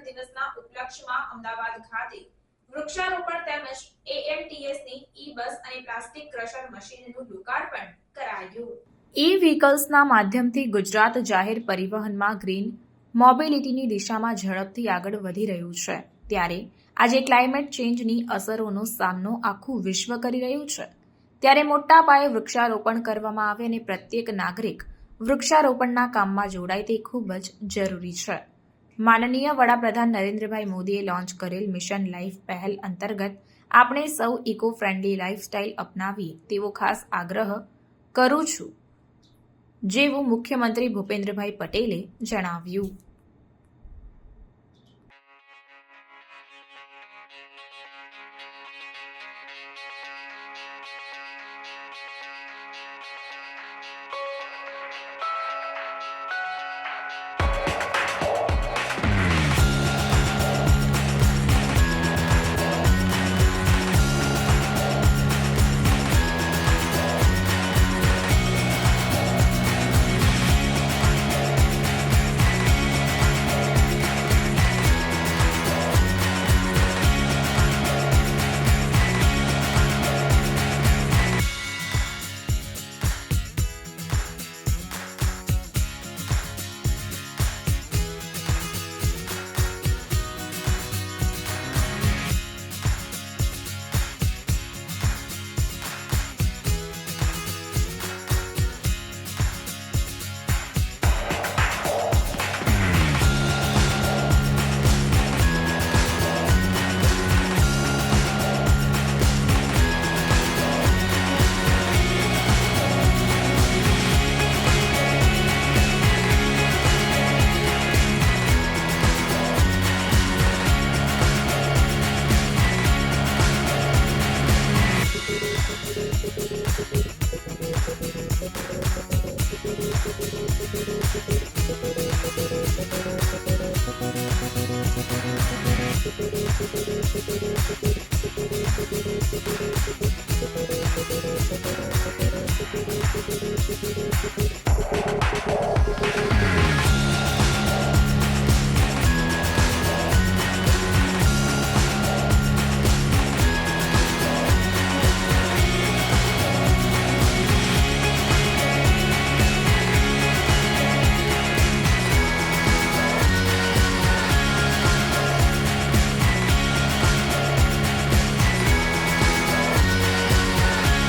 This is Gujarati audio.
જન્મદિવસના ઉપલક્ષ્યમાં અમદાવાદ ખાતે વૃક્ષારોપણ તેમજ એએમટીએસની ઈ-બસ અને પ્લાસ્ટિક ક્રશર મશીનનું લોકાર્પણ કરાયું. ઈ-વ્હીકલ્સના માધ્યમથી ગુજરાત જાહેર પરિવહનમાં ગ્રીન મોબિલિટીની દિશામાં ઝડપથી આગળ વધી રહ્યું છે. ત્યારે આજે ક્લાઇમેટ ચેન્જની અસરોનો સામનો આખું વિશ્વ કરી રહ્યું છે. ત્યારે મોટા પાયે વૃક્ષારોપણ કરવામાં આવે અને પ્રત્યેક નાગરિક વૃક્ષારોપણના કામમાં જોડાય તે ખૂબ જ જરૂરી છે. માનનીય વડાપ્રધાન નરેન્દ્રભાઈ મોદીએ લોન્ચ કરેલ મિશન લાઈફ પહેલ અંતર્ગત આપણે સૌ ઇકો ફ્રેન્ડલી લાઈફસ્ટાઈલ અપનાવીએ તેવો ખાસ આગ્રહ કરું છું, જેવું મુખ્યમંત્રી ભૂપેન્દ્રભાઈ પટેલે જણાવ્યું.